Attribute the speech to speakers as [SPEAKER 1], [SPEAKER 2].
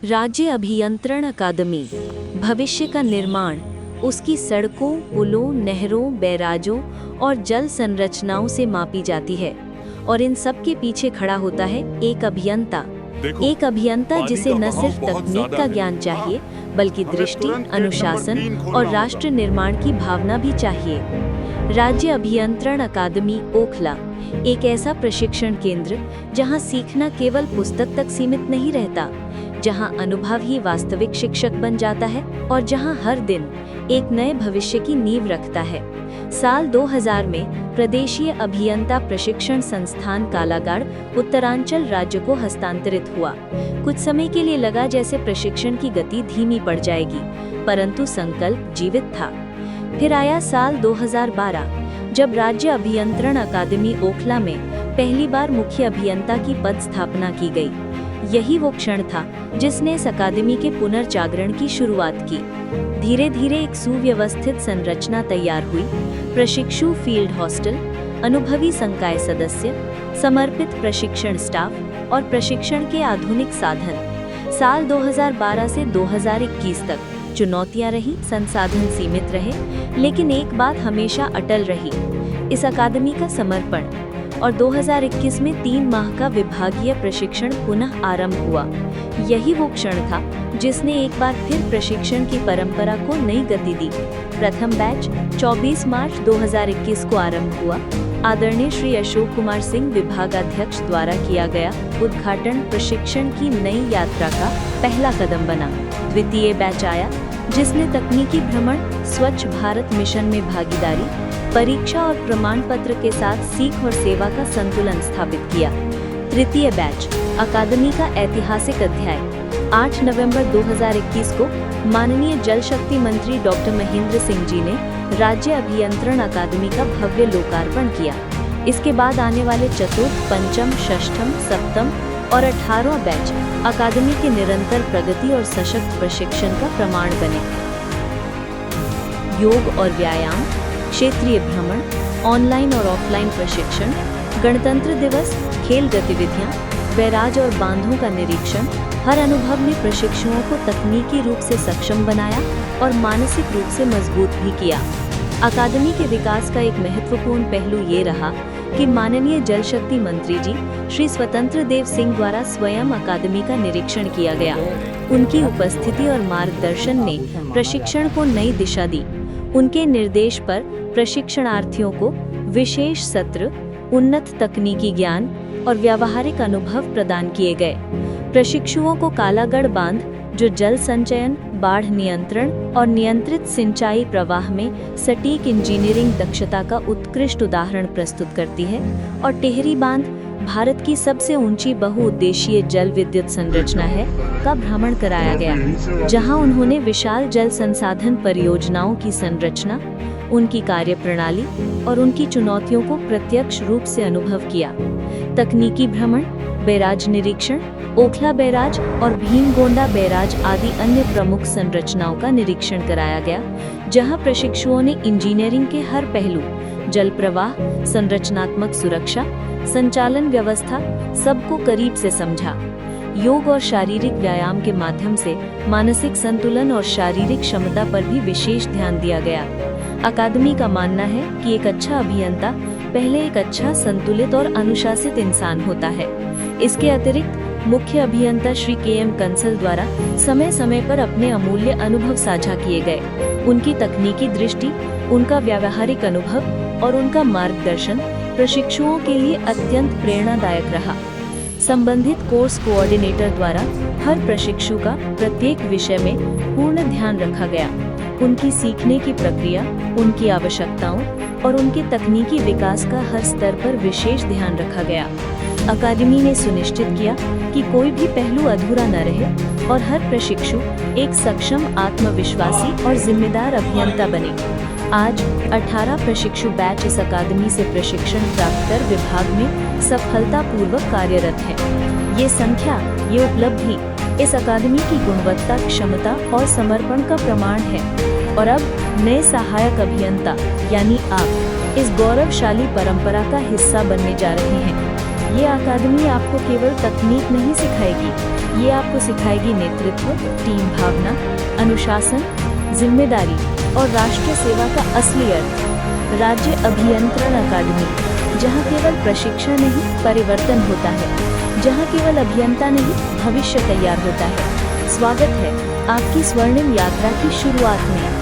[SPEAKER 1] राज्य अभियंत्रण अकादमी भविष्य का निर्माण उसकी सड़कों, पुलों, नहरों, बैराजों और जल संरचनाओं से मापी जाती है और इन सब के पीछे खड़ा होता है एक अभियंता। एक अभियंता जिसे न सिर्फ तकनीक का ज्ञान चाहिए बल्कि दृष्टि, अनुशासन और राष्ट्र निर्माण की भावना भी चाहिए। राज्य अभियंत्रण अकादमी ओखला एक ऐसा प्रशिक्षण केंद्र जहां सीखना केवल पुस्तक तक सीमित नहीं रहता, जहां अनुभव ही वास्तविक शिक्षक बन जाता है और जहां हर दिन एक नए भविष्य की नींव रखता है। साल 2000 में प्रदेशीय अभियंता प्रशिक्षण संस्थान कालागढ़ उत्तरांचल राज्य को हस्तांतरित हुआ। कुछ समय के लिए लगा जैसे प्रशिक्षण की गति धीमी पड़ जाएगी, परंतु संकल्प जीवित था। फिर आया साल 2012 जब राज्य अभियंत्रण अकादमी ओखला में पहली बार मुख्य अभियंता की पद स्थापना की गई। यही वो क्षण था जिसने इस अकादमी के पुनर्जागरण की शुरुआत की। धीरे धीरे एक सुव्यवस्थित संरचना तैयार हुई। प्रशिक्षु फील्ड हॉस्टल, अनुभवी संकाय सदस्य, समर्पित प्रशिक्षण स्टाफ और प्रशिक्षण के आधुनिक साधन। साल 2012 से 2021 तक चुनौतियां रही, संसाधन सीमित रहे, लेकिन एक बात हमेशा अटल रही, इस अकादमी का समर्पण। और 2021 में 3 माह का विभागीय प्रशिक्षण पुनः आरंभ हुआ। यही वो क्षण था जिसने एक बार फिर प्रशिक्षण की परंपरा को नई गति दी। प्रथम बैच 24 मार्च 2021 को आरंभ हुआ। आदरणीय श्री अशोक कुमार सिंह विभागाध्यक्ष द्वारा किया गया उद्घाटन प्रशिक्षण की नई यात्रा का पहला कदम बना। द्वितीय बैच आया जिसने तकनीकी भ्रमण, स्वच्छ भारत मिशन में भागीदारी, परीक्षा और प्रमाण पत्र के साथ सीख और सेवा का संतुलन स्थापित किया। तृतीय बैच अकादमी का ऐतिहासिक अध्याय 8 नवंबर 2021 को माननीय जल शक्ति मंत्री डॉक्टर महेंद्र सिंह जी ने राज्य अभियंत्रण अकादमी का भव्य लोकार्पण किया। इसके बाद आने वाले चतुर्थ, पंचम, षष्ठम, सप्तम और 18वां बैच अकादमी के निरंतर प्रगति और सशक्त प्रशिक्षण का प्रमाण बने। योग और व्यायाम, क्षेत्रीय भ्रमण, ऑनलाइन और ऑफलाइन प्रशिक्षण, गणतंत्र दिवस, खेल गतिविधियां, बैराज और बांधों का निरीक्षण, हर अनुभव ने प्रशिक्षुओं को तकनीकी रूप से सक्षम बनाया और मानसिक रूप से मजबूत भी किया। अकादमी के विकास का एक महत्वपूर्ण पहलू ये रहा कि माननीय जल शक्ति मंत्री जी श्री स्वतंत्र देव सिंह द्वारा स्वयं अकादमी का निरीक्षण किया गया। उनकी उपस्थिति और मार्गदर्शन ने प्रशिक्षण को नई दिशा दी। उनके निर्देश पर प्रशिक्षणार्थियों को विशेष सत्र, उन्नत तकनीकी ज्ञान और व्यावहारिक अनुभव प्रदान किए गए। प्रशिक्षुओं को कालागढ़ बांध, जो जल संचयन, बाढ़ नियंत्रण और नियंत्रित सिंचाई प्रवाह में सटीक इंजीनियरिंग दक्षता का उत्कृष्ट उदाहरण प्रस्तुत करती है, और टेहरी बांध, भारत की सबसे ऊंची बहुउद्देशीय जल विद्युत संरचना है, का भ्रमण कराया गया, जहां उन्होंने विशाल जल संसाधन परियोजनाओं की संरचना, उनकी कार्यप्रणाली और उनकी चुनौतियों को प्रत्यक्ष रूप से अनुभव किया। तकनीकी भ्रमण, बैराज निरीक्षण, ओखला बैराज और भीमगोंडा बैराज आदि अन्य प्रमुख संरचनाओं का निरीक्षण कराया गया, जहां प्रशिक्षुओं ने इंजीनियरिंग के हर पहलू, जल प्रवाह, संरचनात्मक सुरक्षा, संचालन व्यवस्था, सबको करीब से समझा। योग और शारीरिक व्यायाम के माध्यम से मानसिक संतुलन और शारीरिक क्षमता पर भी विशेष ध्यान दिया गया। अकादमी का मानना है कि एक अच्छा अभियंता पहले एक अच्छा, संतुलित और अनुशासित इंसान होता है। इसके अतिरिक्त मुख्य अभियंता श्री KM कंसल द्वारा समय समय पर अपने अमूल्य अनुभव साझा किए गए। उनकी तकनीकी दृष्टि, उनका व्यावहारिक अनुभव और उनका मार्गदर्शन प्रशिक्षुओं के लिए अत्यंत प्रेरणादायक रहा। संबंधित कोर्स कोऑर्डिनेटर द्वारा हर प्रशिक्षु का प्रत्येक विषय में पूर्ण ध्यान रखा गया। उनकी सीखने की प्रक्रिया, उनकी आवश्यकताओं और उनके तकनीकी विकास का हर स्तर पर विशेष ध्यान रखा गया। अकादमी ने सुनिश्चित किया कि कोई भी पहलू अधूरा न रहे और हर प्रशिक्षु एक सक्षम, आत्मविश्वासी और जिम्मेदार अभियंता बने। आज 18 प्रशिक्षु बैच इस अकादमी से प्रशिक्षण प्राप्त कर विभाग में सफलतापूर्वक कार्यरत हैं। ये संख्या, ये उपलब्धि इस अकादमी की गुणवत्ता, क्षमता और समर्पण का प्रमाण है। और अब नए सहायक अभियंता यानी आप इस गौरवशाली परंपरा का हिस्सा बनने जा रहे हैं। ये अकादमी आपको केवल तकनीक नहीं सिखाएगी, ये आपको सिखाएगी नेतृत्व, टीम भावना, अनुशासन, जिम्मेदारी और राष्ट्र सेवा का असली अर्थ। राज्य अभियंत्रण अकादमी, जहाँ केवल प्रशिक्षण नहीं परिवर्तन होता है, जहाँ केवल अभियंता नहीं भविष्य तैयार होता है। स्वागत है आपकी स्वर्णिम यात्रा की शुरुआत में।